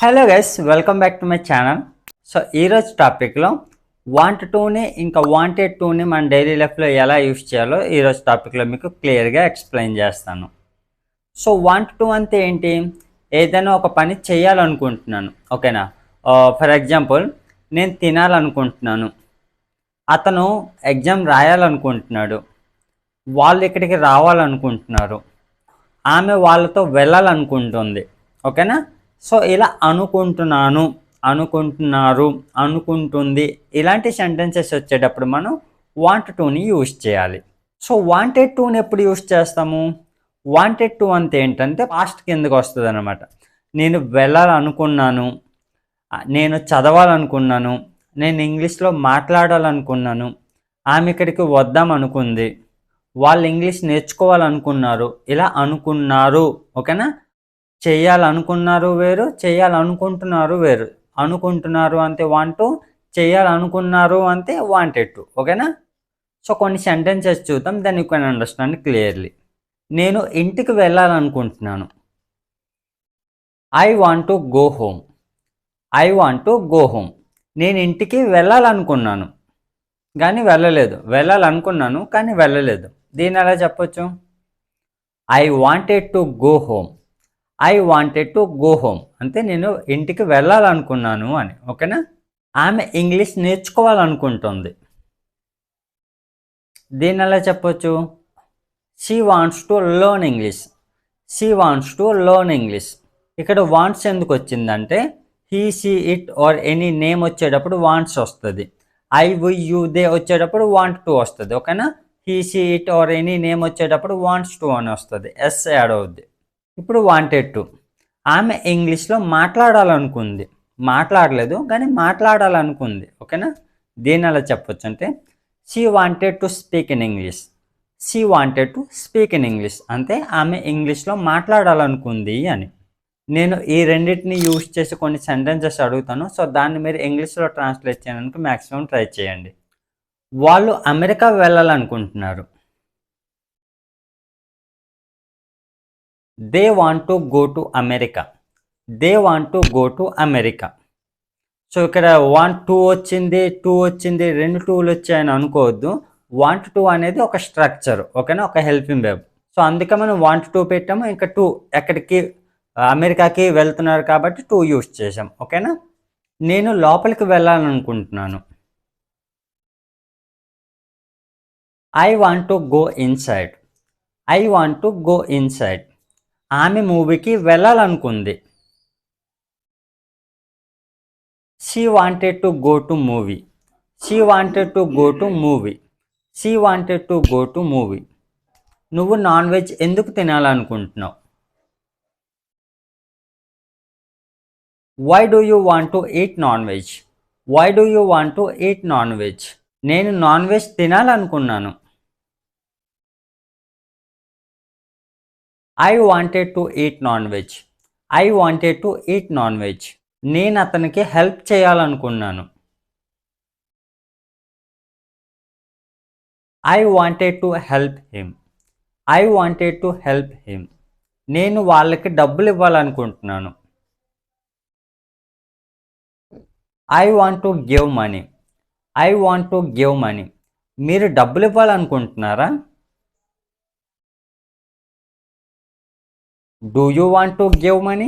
Hello guys, welcome back to my channel. So ఈరోజు టాపిక్లో want టూని ఇంకా వాంటెడ్ టూని మన డైలీ లైఫ్లో ఎలా యూస్ చేయాలో ఈరోజు టాపిక్లో మీకు క్లియర్గా ఎక్స్ప్లెయిన్ చేస్తాను. సో వాంట్ టూ అంటే ఏంటి? ఏదైనా ఒక పని చేయాలనుకుంటున్నాను, ఓకేనా? ఫర్ ఎగ్జాంపుల్, నేను తినాలనుకుంటున్నాను, అతను ఎగ్జామ్ రాయాలనుకుంటున్నాడు, వాళ్ళు ఇక్కడికి రావాలనుకుంటున్నారు, ఆమె వాళ్ళతో వెళ్ళాలనుకుంటుంది, ఓకేనా? సో ఇలా అనుకుంటున్నాను, అనుకుంటున్నారు, అనుకుంటుంది, ఇలాంటి సెంటెన్సెస్ వచ్చేటప్పుడు మనం వాంట్ టూని యూజ్ చేయాలి. సో వాంటెడ్ టూని ఎప్పుడు యూజ్ చేస్తాము? వాంటెడ్ టూ అంటే ఏంటంటే పాస్ట్ కిందకు వస్తుంది అనమాట. నేను వెళ్ళాలనుకున్నాను, నేను చదవాలనుకున్నాను, నేను ఇంగ్లీష్లో మాట్లాడాలనుకున్నాను, ఆమె ఇక్కడికి వద్దాం అనుకుంది, వాళ్ళు ఇంగ్లీష్ నేర్చుకోవాలనుకున్నారు, ఇలా అనుకున్నారు, ఓకేనా? చేయాలనుకున్నారు వేరు, చేయాలనుకుంటున్నారు వేరు. అనుకుంటున్నారు అంటే వాంట్, చేయాలనుకున్నారు అంటే వాంటెడ్ టు, ఓకేనా? సో కొన్ని సెంటెన్సెస్ చూద్దాం, then you can understand clearly. నేను ఇంటికి వెళ్ళాలనుకుంటున్నాను. I want to go home. I want to go home. నేను ఇంటికి వెళ్ళాలనుకున్నాను కానీ వెళ్ళలేదు, వెళ్ళాలనుకున్నాను కానీ వెళ్ళలేదు. దీన్ని ఎలా చెప్పొచ్చు? I wanted to go home. I wanted to go home అంటే నేను ఇంటికి వెళ్ళాలనుకున్నాను అని, ఓకేనా? ఆమె ఇంగ్లీష్ నేర్చుకోవాలనుకుంటుంది. దీన్ని ఎలా చెప్పొచ్చు? She wants to learn English. She wants to learn English. ఇక్కడ వాంట్స్ ఎందుకు వచ్చిందంటే he, she, it or any name వచ్చేటప్పుడు వాంట్స్ వస్తుంది. ఐ, వి, యూ, దే వచ్చేటప్పుడు వాంట్ టు వస్తుంది, ఓకేనా? He, she, it or any name వచ్చేటప్పుడు వాంట్స్ టు అని వస్తుంది, ఎస్ యాడ్ అవుద్ది. ఇప్పుడు వాంటెడ్ టు, ఆమె ఇంగ్లీష్లో మాట్లాడాలనుకుంది, మాట్లాడలేదు కానీ మాట్లాడాలనుకుంది, ఓకేనా? దీన్ని ఎలా చెప్పొచ్చు అంటే she wanted to speak in English. She wanted to speak in English అంటే ఆమె ఇంగ్లీష్లో మాట్లాడాలనుకుంది అని. నేను ఈ రెండింటిని యూజ్ చేసి కొన్ని సెంటెన్సెస్ అడుగుతాను, సో దాన్ని మీరు ఇంగ్లీష్లో ట్రాన్స్లేట్ చేయడానికి మ్యాక్సిమం ట్రై చేయండి. వాళ్ళు అమెరికా వెళ్ళాలనుకుంటున్నారు. They want to go to America. They want to go to America. So ఇక్కడ వాంట్ టూ వచ్చింది, టూ వచ్చింది, రెండు టూలు వచ్చాయని అనుకోవద్దు. వాంట్ టూ అనేది ఒక స్ట్రక్చర్, ఓకేనా? ఒక హెల్పింగ్ వెబ్. సో అందుకే మనం వాంట్ టూ పెట్టాము, ఇంకా టూ ఎక్కడికి, అమెరికాకి వెళ్తున్నారు కాబట్టి టూ యూజ్ చేసాం, ఓకేనా? నేను లోపలికి వెళ్ళాలనుకుంటున్నాను. I want to go inside. I want to go inside. ఆమె మూవీకి వెళ్ళాలనుకుంది. She wanted to go to movie. She wanted to go to movie. She wanted to go to movie. నువ్వు నాన్ వెజ్ ఎందుకు తినాలనుకుంటున్నావు? Why do you want to eat non veg. Why do you want to eat non veg. నేను non veg తినాలనుకున్నాను. I wanted to eat non veg. I wanted to eat non veg. నేను అతనికి help చేయాలనుకున్నాను. I wanted to help him. I wanted to help him. నేను వాళ్ళకి డబ్బులు ఇవ్వాలనుకుంటున్నాను. I want to give money. I want to give money. మీరు డబ్బులు ఇవ్వాలనుకుంటున్నారా? Do you want to give money.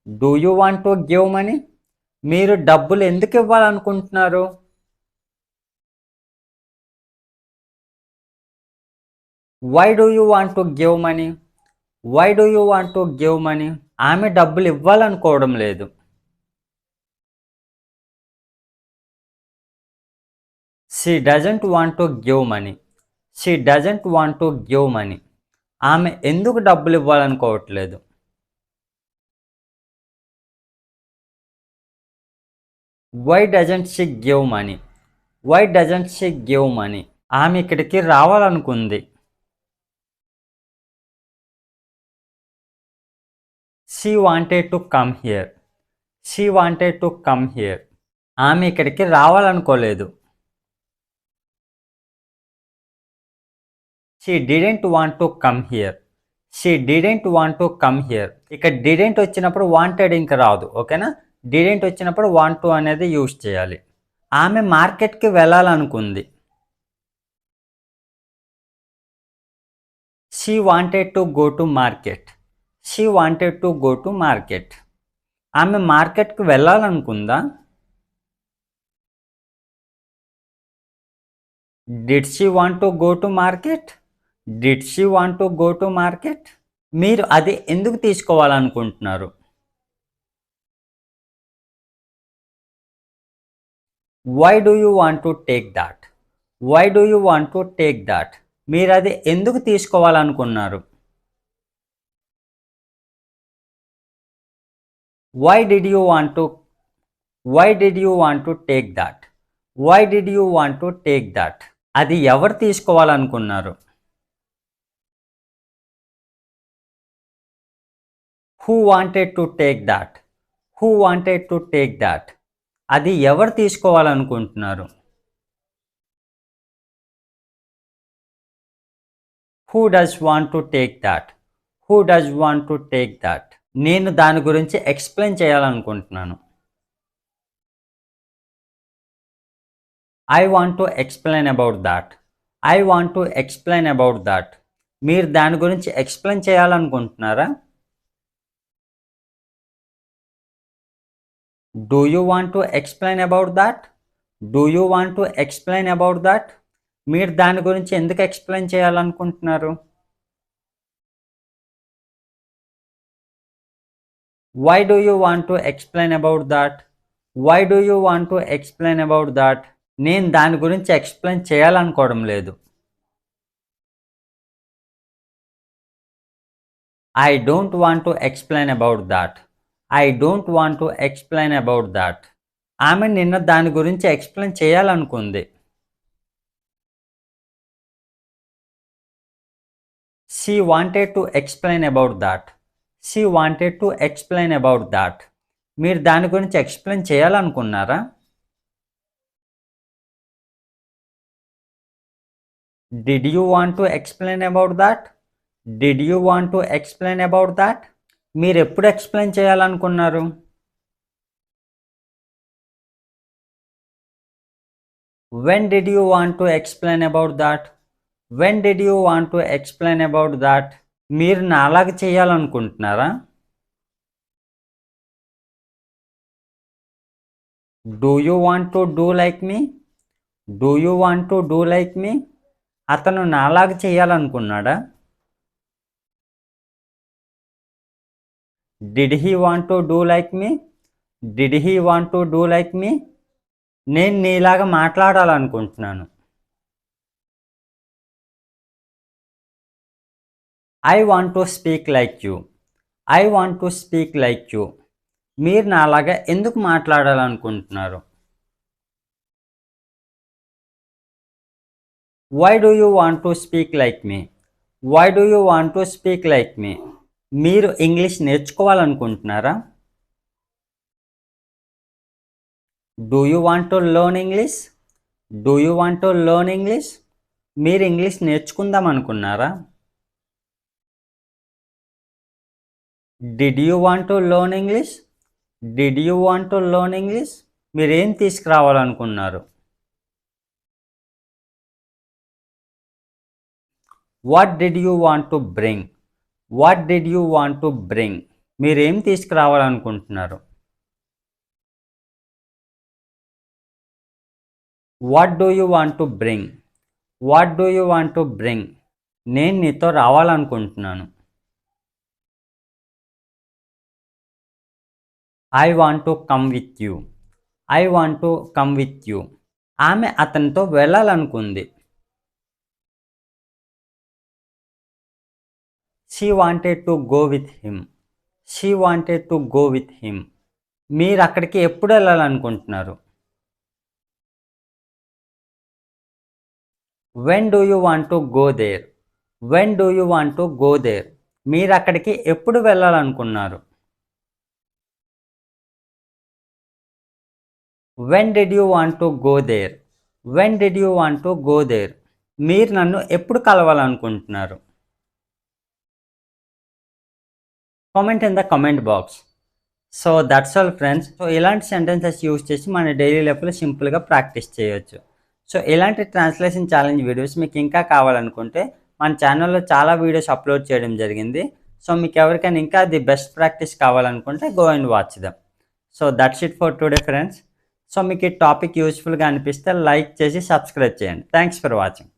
Do you want to give money. మీరు డబ్బులు ఎందుకు ఇవ్వాలనుకుంటున్నారు? Why do you want to give money. Why do you want to give money. ఆమె డబ్బులు ఇవ్వాలనుకోవడం లేదు. She doesn't want to give money. She doesn't want to give money. ఆమె ఎందుకు డబ్బులు ఇవ్వాలనుకోవట్లేదు? Why doesn't she give money. Why doesn't she give money. ఆమె ఇక్కడికి రావాలనుకుంది. She wanted to come here. She wanted to come here. ఆమె ఇక్కడికి రావాలనుకోలేదు. She didn't want to come here. She didn't want to come here. ఇక్కడ didn't వచ్చినప్పుడు wanted ఇంకా రాదు. ఓకేనా? డిడెంట్ వచ్చినప్పుడు వాంట్ టు అనేది యూజ్ చేయాలి. ఆమె మార్కెట్కి వెళ్ళాలనుకుంది. She wanted to go to market. She wanted to go to market. ఆమె మార్కెట్కి వెళ్ళాలనుకుందా? Did she want to go to market? Did she want to go to market? మీరు అది ఎందుకు తీసుకోవాలనుకుంటున్నారు? Why do you want to take that? Why do you want to take that? మీరు అది ఎందుకు తీసుకోవాలనుకున్నారు? Why did you want to take that? Why did you want to take that? అది ఎవరు తీసుకోవాలనుకున్నారు? Who wanted to take that? Who wanted to take that? అది ఎవరు తీసుకోవాలనుకుంటున్నారు? Who does want to take that? Who does want to take that? నేను దాని గురించి explain చేయాలనుకుంటున్నాను. I want to explain about that. I want to explain about that. మీరు దాని గురించి ఎక్స్ప్లెయిన్ చేయాలనుకుంటున్నారా? Do you want to explain about that? Do you want to explain about that? మీరు దాని గురించి ఎందుకు ఎక్స్ప్లెయిన్ చేయాలనుకుంటున్నారు? Why do you want to explain about that? Why do you want to explain about that? నేను దాని గురించి explain చేయాలనుకోవడం లేదు. I don't want to explain about that. I don't want to explain about that. ఆమె నిన్న దాని గురించి explain చేయాలనుకుంది. She wanted to explain about that. She wanted to explain about that. మీరు దాని గురించి ఎక్స్ప్లెయిన్ చేయాలనుకున్నారా? Did you want to explain about that? Did you want to explain about that? మీరు ఎప్పుడు ఎక్స్ప్లెయిన్ చేయాలనుకున్నారు? When did you want to explain about that? When did you want to explain about that? మీరు నాలాగా చేయాలనుకుంటున్నారా? Do you want to do like me? Do you want to do like me? అతను నాలాగా చేయాలనుకున్నాడా? Did he want to do like me? Did he want to do like me? నేను నీలాగా మాట్లాడాలనుకుంటున్నాను. I want to speak like you. I want to speak like you. మీరు నాలాగా ఎందుకు మాట్లాడాలనుకుంటున్నారు? Why do you want to speak like me? Why do you want to speak like me? మీరు English నేర్చుకోవాలనుకుంటున్నారా? Do you want to learn English? Do you want to learn English? మీరు English నేర్చుకుందాం అనుకున్నారా? Did you want to learn English? Did you want to learn English? మీరేం తీసుకురావాలనుకున్నారు? What did you want to bring? What did you want to bring? మీరేం తీసుకురావాలనుకుంటున్నారు? What do you want to bring? What do you want to bring? నేను నీతో రావాలనుకుంటున్నాను. I want to come with you. I want to come with you. ఆమె అతనితో వెళ్ళాలనుకుంది. She wanted to go with him. She wanted to go with him. మీరు అక్కడికి ఎప్పుడు వెళ్ళాలనుకుంటున్నారు? When do you want to go there? When do you want to go there? మీరు అక్కడికి ఎప్పుడు వెళ్ళాలనుకున్నారు? When did you want to go there? When did you want to go there? మీరు నన్ను ఎప్పుడు కలవాలనుకుంటున్నారు? Comment in the comment box. So that's all friends. So ఇలాంటి sentences use చేసి మన డైలీ లైఫ్లో సింపుల్గా ప్రాక్టీస్ చేయొచ్చు. సో ఇలాంటి ట్రాన్స్లేషన్ ఛాలెంజ్ వీడియోస్ మీకు ఇంకా కావాలనుకుంటే మన ఛానల్లో చాలా వీడియోస్ అప్లోడ్ చేయడం జరిగింది. సో మీకు ఎవరికైనా ఇంకా ది బెస్ట్ ప్రాక్టీస్ కావాలనుకుంటే go and watch them. So that's it for today friends. So మీకు ఈ టాపిక్ యూస్ఫుల్గా అనిపిస్తే లైక్ చేసి సబ్స్క్రైబ్ చేయండి. Thanks for watching.